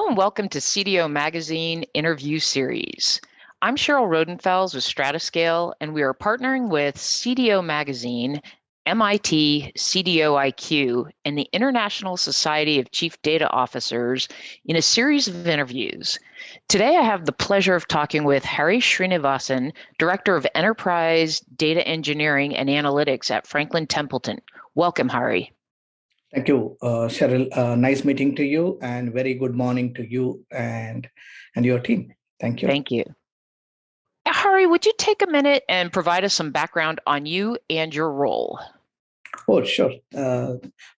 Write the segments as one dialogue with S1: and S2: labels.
S1: Hello and welcome to CDO Magazine Interview Series. I'm Cheryl Rodenfels with Stratascale, and we are partnering with CDO Magazine, MIT CDO IQ, and the International Society of Chief Data Officers in a series of interviews. Today, I have the pleasure of talking with Srinivasan, Director of Enterprise Data Engineering and Analytics at Franklin Templeton. Welcome, Hari.
S2: Thank you, Cheryl. Nice meeting to you, and very good morning to you and your team. Thank you.
S1: Thank you. Hari, would you take a minute and provide us some background on you and your role?
S2: Oh, sure.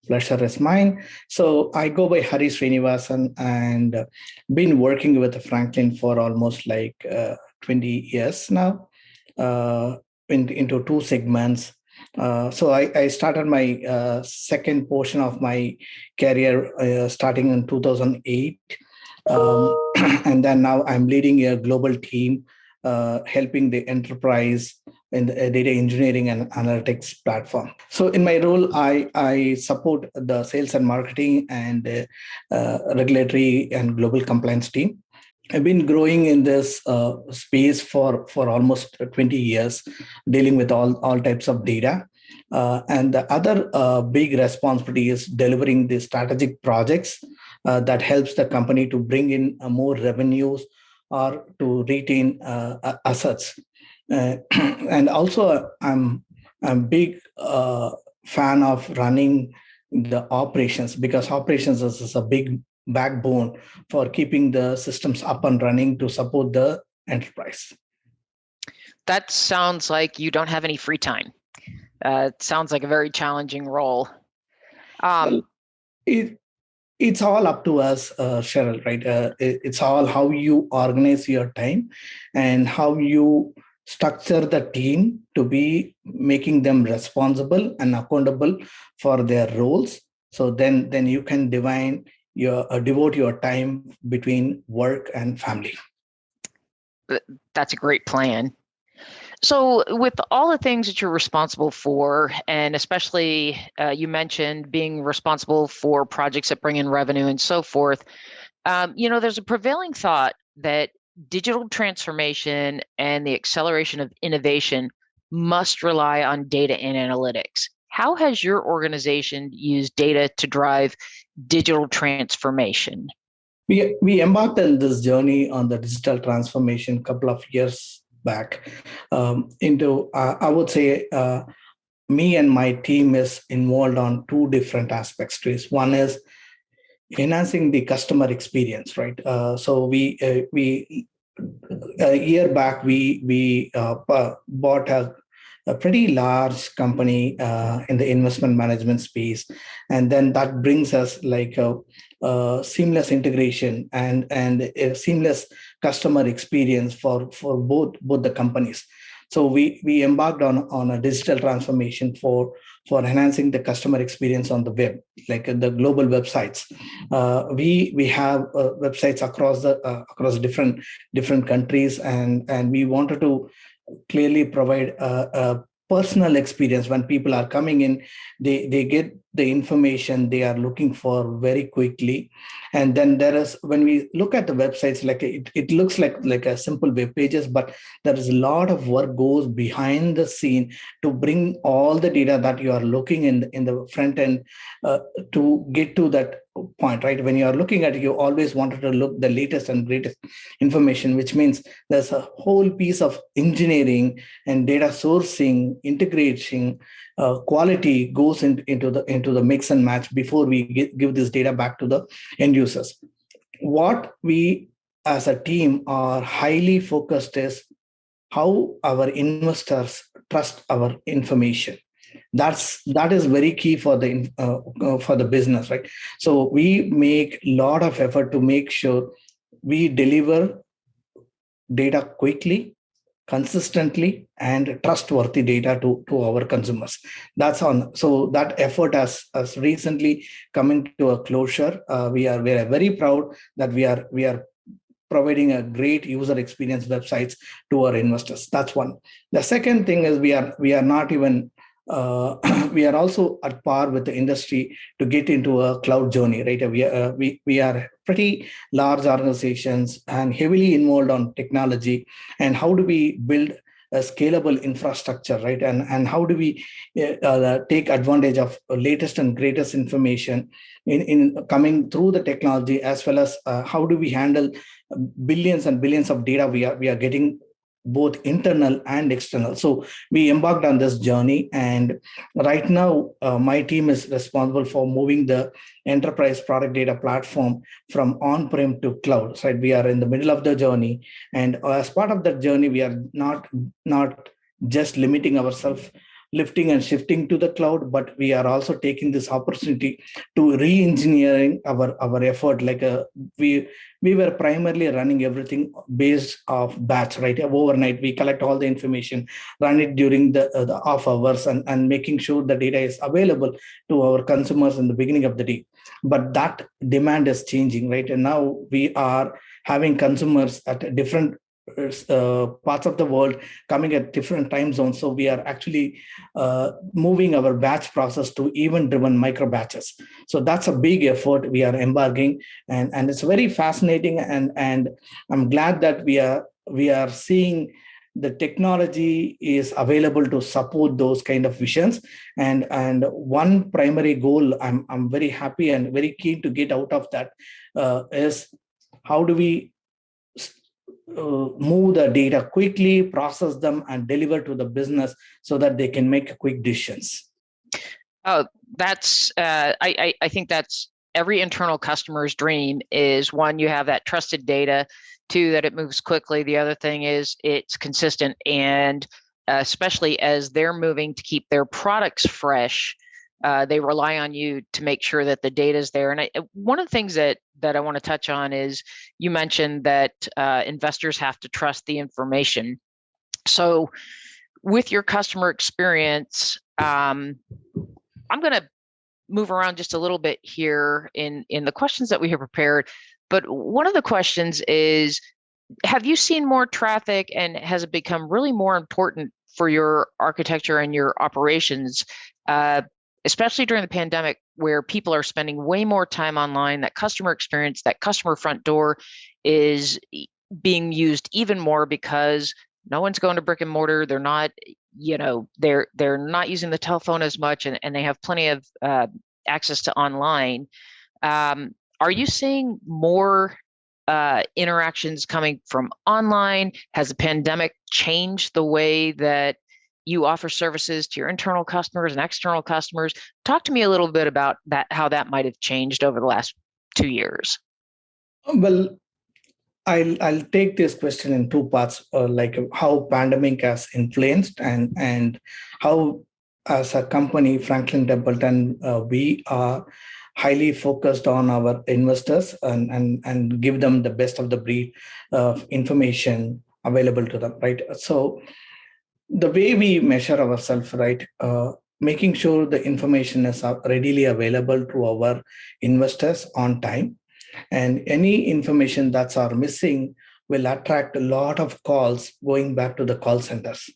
S2: Pleasure is mine. So I go by Hari Srinivasan and been working with Franklin for almost 20 years now, into two segments. So I started my second portion of my career starting in 2008. And then now I'm leading a global team, helping the enterprise in the data engineering and analytics platform. So in my role, I support the sales and marketing and regulatory and global compliance team. I've been growing in this space for almost 20 years, dealing with all types of data. And the other big responsibility is delivering the strategic projects that helps the company to bring in more revenues or to retain assets. And also, I'm big fan of running the operations, because operations is a big backbone for keeping the systems up and running to support the enterprise.
S1: That sounds like you don't have any free time. It sounds like a very challenging role.
S2: Well, it's all up to us, Cheryl, right? It's all how you organize your time and how you structure the team to be making them responsible and accountable for their roles. So then you can devote your time between work and family.
S1: That's a great plan. So with all the things that you're responsible for, and especially you mentioned being responsible for projects that bring in revenue and so forth, there's a prevailing thought that digital transformation and the acceleration of innovation must rely on data and analytics. How has your organization used data to drive digital transformation?
S2: We embarked on this journey on the digital transformation a couple of years back. I would say me and my team is involved on two different aspects to this. One is enhancing the customer experience, right? So we a year back we bought a pretty large company in the investment management space, and then that brings us like a seamless integration and a seamless customer experience for both the companies. So we embarked on a digital transformation for enhancing the customer experience on the web, like the global websites. We have websites across different countries, and we wanted to clearly provide a personal experience. When people are coming in, they get the information they are looking for very quickly. And then when we look at the websites, like it looks like a simple web pages, but there is a lot of work goes behind the scene to bring all the data that you are looking in the front end to get to that point, right? When you are looking at it, you always wanted to look the latest and greatest information, which means there's a whole piece of engineering and data sourcing, integration, quality goes into the mix and match before we give this data back to the end users. What we as a team are highly focused is how our investors trust our information. That is very key for the business, right? So we make a lot of effort to make sure we deliver data quickly, consistently, and trustworthy data to our consumers. So that effort has recently coming to a closure. We are very proud that we are providing a great user experience websites to our investors. That's one. The second thing is we are not even we are also at par with the industry to get into a cloud journey, right? We are pretty large organizations and heavily involved on technology. And how do we build a scalable infrastructure, right? And how do we take advantage of latest and greatest information in coming through the technology, as well as how do we handle billions and billions of data we are getting, both internal and external. So we embarked on this journey, and right now my team is responsible for moving the enterprise product data platform from on-prem to cloud. So we are in the middle of the journey, and as part of that journey, we are not just limiting ourselves lifting and shifting to the cloud, but we are also taking this opportunity to re-engineering our effort. We were primarily running everything based off batch, right? Overnight, we collect all the information, run it during the off hours, and making sure the data is available to our consumers in the beginning of the day. But that demand is changing, right? And now we are having consumers at different parts of the world coming at different time zones. So we are actually moving our batch process to event driven micro batches. So that's a big effort we are embarking, and it's very fascinating, and I'm glad that we are seeing the technology is available to support those kind of visions. And one primary goal I'm very happy and very keen to get out of that is how do we move the data quickly, process them, and deliver to the business so that they can make quick decisions.
S1: Oh, that's I think that's every internal customer's dream. Is one, you have that trusted data. Two, that it moves quickly. The other thing is it's consistent, and especially as they're moving to keep their products fresh, they rely on you to make sure that the data is there. And one of the things that I want to touch on is you mentioned that investors have to trust the information. So with your customer experience, I'm going to move around just a little bit here in the questions that we have prepared. But one of the questions is, have you seen more traffic, and has it become really more important for your architecture and your operations, especially during the pandemic, where people are spending way more time online? That customer experience, that customer front door is being used even more because no one's going to brick and mortar. They're not, they're not using the telephone as much, and they have plenty of access to online. Are you seeing more interactions coming from online? Has the pandemic changed the way that you offer services to your internal customers and external customers? Talk to me a little bit about that, how that might have changed over the last 2 years.
S2: Well, I'll take this question in two parts, like how pandemic has influenced, and how as a company, Franklin Templeton, we are highly focused on our investors and give them the best of the breed of information available to them, right? So the way we measure ourselves, right, making sure the information is readily available to our investors on time, and any information that's are missing will attract a lot of calls going back to the call centers.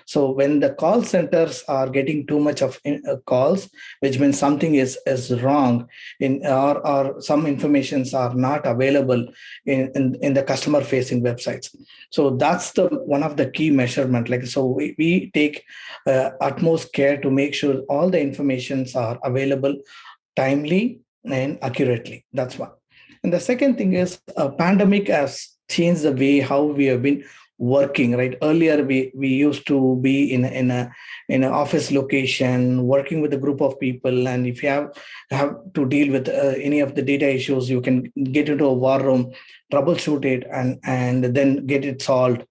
S2: So when the call centers are getting too much of calls, which means something is wrong or some informations are not available in the customer facing websites. So that's the one of the key measurement. So we take utmost care to make sure all the informations are available timely and accurately. That's one. And the second thing is, pandemic has changed the way how we have been working. Right, earlier we used to be in an office location working with a group of people, and if you have to deal with any of the data issues, you can get into a war room, troubleshoot it, and then get it solved.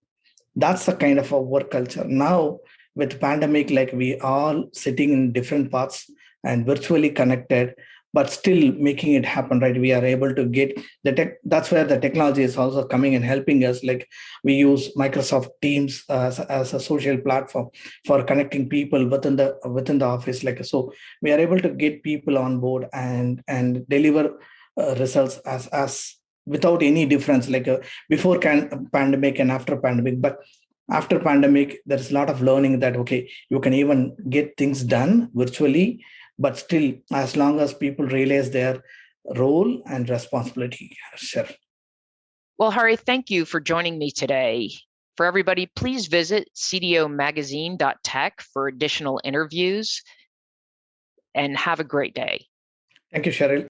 S2: That's the kind of a work culture. Now with pandemic, like we all sitting in different parts and virtually connected, but still making it happen, right? We are able to get the tech. That's where the technology is also coming and helping us. Like we use Microsoft Teams as a social platform for connecting people within the office. So we are able to get people on board and deliver results as without any difference, before pandemic and after pandemic. But after pandemic, there's a lot of learning that, okay, you can even get things done virtually, but still, as long as people realize their role and responsibility. Sure.
S1: Well, Hari, thank you for joining me today. For everybody, please visit cdomagazine.tech for additional interviews and have a great day.
S2: Thank you, Cheryl.